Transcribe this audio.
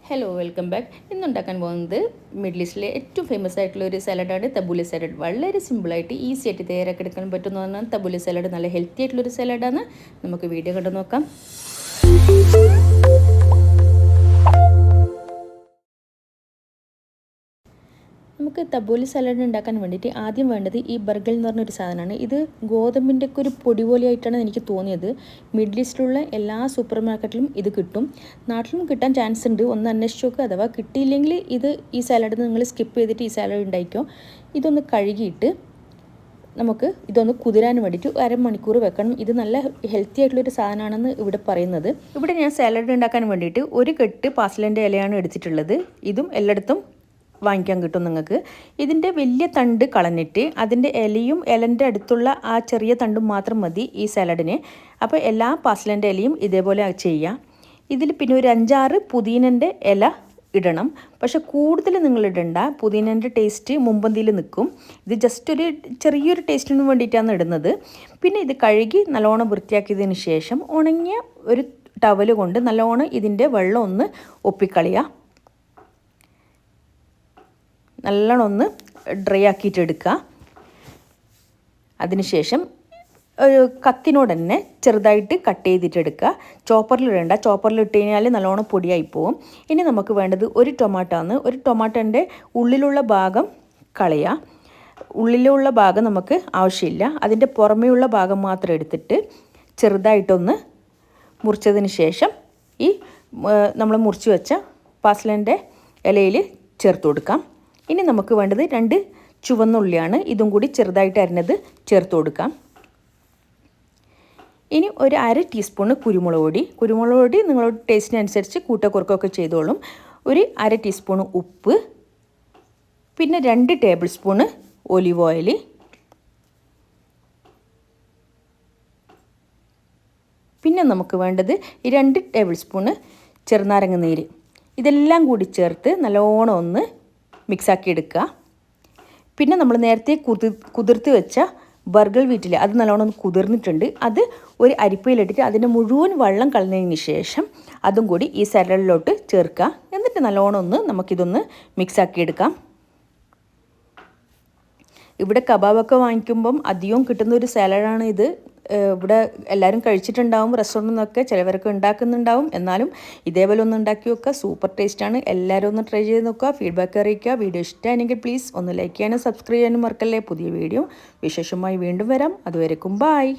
Hello welcome back. ഇന്നുണ്ടാക്കാൻ പോകുന്നത് middle ഈസ്റ്റിലെ ഏറ്റവും famous ആയിട്ടുള്ള ഒരു സലാഡാണ് തബൂല സലാഡ്. വളരെ സിമ്പിളായിട്ട് ഈസി ആയിട്ട് തയ്യാറാക്കി എടുക്കാൻ പറ്റുന്നതാണ് തബൂല സലാഡ്. നല്ല ഹെൽത്തി ആയിട്ടുള്ളൊരു സലാഡാണ്. നമുക്ക് വീഡിയോ കണ്ടു നോക്കാം. നമുക്ക് തബൂല സലാഡ് ഉണ്ടാക്കാൻ വേണ്ടിയിട്ട് ആദ്യം വേണ്ടത് ഈ ബർഗൽ എന്ന് പറഞ്ഞൊരു സാധനമാണ്. ഇത് ഗോതമ്പിൻ്റെ ഒക്കെ ഒരു പൊടി പോലെയായിട്ടാണ് എനിക്ക് തോന്നിയത്. മിഡിൽ ഈസ്റ്റിലുള്ള എല്ലാ സൂപ്പർ മാർക്കറ്റിലും ഇത് കിട്ടും, നാട്ടിലും കിട്ടാൻ ചാൻസ് ഉണ്ട്. ഒന്ന് അന്വേഷിച്ച് നോക്കുക. അഥവാ കിട്ടിയില്ലെങ്കിൽ ഈ സാലഡ് നിങ്ങൾ സ്കിപ്പ് ചെയ്തിട്ട് ഈ സാലഡ് ഉണ്ടാക്കിയോ. ഇതൊന്ന് കഴുകിയിട്ട് നമുക്ക് ഇതൊന്ന് കുതിരാൻ വേണ്ടിയിട്ട് അരമണിക്കൂർ വെക്കണം. ഇത് നല്ല ഹെൽത്തി ആയിട്ടുള്ളൊരു സാധനമാണെന്ന് ഇവിടെ പറയുന്നത്. ഇവിടെ ഞാൻ സാലഡ് ഉണ്ടാക്കാൻ വേണ്ടിയിട്ട് ഒരു കെട്ട് പാസലിൻ്റെ ഇലയാണ് എടുത്തിട്ടുള്ളത്. ഇതും എല്ലായിടത്തും വാങ്ങിക്കാൻ കിട്ടും നിങ്ങൾക്ക്. ഇതിൻ്റെ വലിയ തണ്ട് കളഞ്ഞിട്ട് അതിൻ്റെ ഇലയും ഇലൻ്റെ അടുത്തുള്ള ആ ചെറിയ തണ്ടും മാത്രം മതി ഈ സാലഡിന്. അപ്പോൾ എല്ലാ പാസലിൻ്റെ ഇലയും ഇതേപോലെ ചെയ്യാം. ഇതിൽ പിന്നെ ഒരു 5-6 പുതിനൻ്റെ ഇല ഇടണം. പക്ഷെ കൂടുതൽ നിങ്ങൾ ഇടണ്ട, പുതിനൻ്റെ ടേസ്റ്റ് മുമ്പന്തിയിൽ നിൽക്കും. ഇത് ജസ്റ്റ് ഒരു ചെറിയൊരു ടേസ്റ്റിന് വേണ്ടിയിട്ടാണ് ഇടുന്നത്. പിന്നെ ഇത് കഴുകി നല്ലോണം വൃത്തിയാക്കിയതിന് ശേഷം ഉണങ്ങിയ ഒരു ടവൽ കൊണ്ട് നല്ലോണം ഇതിൻ്റെ വെള്ളം ഒന്ന് ഒപ്പിക്കളയുക. നല്ലോണം ഒന്ന് ഡ്രൈ ആക്കിയിട്ട് എടുക്കുക. അതിനുശേഷം ഒരു കത്തിനോട് തന്നെ ചെറുതായിട്ട് കട്ട് ചെയ്തിട്ട് എടുക്കുക. ചോപ്പറിൽ ഇടണ്ട, ചോപ്പറിൽ ഇട്ട് കഴിഞ്ഞാൽ നല്ലോണം പൊടിയായി പോകും. ഇനി നമുക്ക് വേണ്ടത് ഒരു ടൊമാറ്റോ ആണ്. ഒരു ടൊമാറ്റോൻ്റെ ഉള്ളിലുള്ള ഭാഗം കളയുക. ഉള്ളിലുള്ള ഭാഗം നമുക്ക് ആവശ്യമില്ല, അതിൻ്റെ പുറമേയുള്ള ഭാഗം മാത്രം എടുത്തിട്ട് ചെറുതായിട്ടൊന്ന് മുറിച്ചതിന് ശേഷം ഈ നമ്മൾ മുറിച്ച് വെച്ച പാസലിൻ്റെ ഇലയിൽ ചേർത്ത് കൊടുക്കാം. ഇനി നമുക്ക് വേണ്ടത് 2 ചുവന്നുള്ളിയാണ്. ഇതും കൂടി ചെറുതായിട്ട് അരിഞ്ഞത് ചേർത്ത് കൊടുക്കാം. ഇനി ഒരു 1/2 ടീസ്പൂണ് കുരുമുളക് പൊടി നിങ്ങളുടെ ടേസ്റ്റിനനുസരിച്ച് കൂട്ടക്കുറക്കൊക്കെ ചെയ്തോളും. ഒരു 1/2 ടീസ്പൂണ് ഉപ്പ്, പിന്നെ 2 ടേബിൾ സ്പൂണ് ഒലിവ് ഓയിൽ, പിന്നെ നമുക്ക് വേണ്ടത് 2 ടേബിൾ സ്പൂണ് ചെറുനാരങ്ങ നീര്. ഇതെല്ലാം കൂടി ചേർത്ത് നല്ലോണം ഒന്ന് മിക്സാക്കി എടുക്കുക. പിന്നെ നമ്മൾ നേരത്തെ കുതിർത്ത് വെച്ച ബർഗർ വീറ്റിൽ അത് നല്ലോണം ഒന്ന് കുതിർന്നിട്ടുണ്ട്. അത് ഒരു അരിപ്പയിലിട്ടിട്ട് അതിൻ്റെ മുഴുവൻ വെള്ളം കളഞ്ഞതിന് ശേഷം അതും കൂടി ഈ സാലഡിലോട്ട് ചേർക്കുക. എന്നിട്ട് നല്ലോണം ഒന്ന് നമുക്കിതൊന്ന് മിക്സാക്കി എടുക്കാം. ഇവിടെ കബാബൊക്കെ വാങ്ങിക്കുമ്പം അധികവും കിട്ടുന്ന ഒരു സാലഡാണ് ഇത്. ഇവിടെ എല്ലാവരും കഴിച്ചിട്ടുണ്ടാവും, റെസ്റ്റോറൻറ്റിൽ നിന്നൊക്കെ ചിലവരൊക്കെ ഉണ്ടാക്കുന്നുണ്ടാവും. എന്നാലും ഇതേപോലെ ഒന്ന് ഉണ്ടാക്കി വെക്കുക, സൂപ്പർ ടേസ്റ്റാണ്. എല്ലാവരും ഒന്ന് ട്രൈ ചെയ്ത് നോക്കുക, ഫീഡ്ബാക്ക് അറിയിക്കുക. വീഡിയോ ഇഷ്ടമാണെങ്കിൽ പ്ലീസ് ഒന്ന് ലൈക്ക് ചെയ്യാനും സബ്സ്ക്രൈബ് ചെയ്യാനും മറക്കല്ലേ. പുതിയ വീഡിയോ വിശേഷമായി വീണ്ടും വരാം. അതുവരെക്കും ബായ്.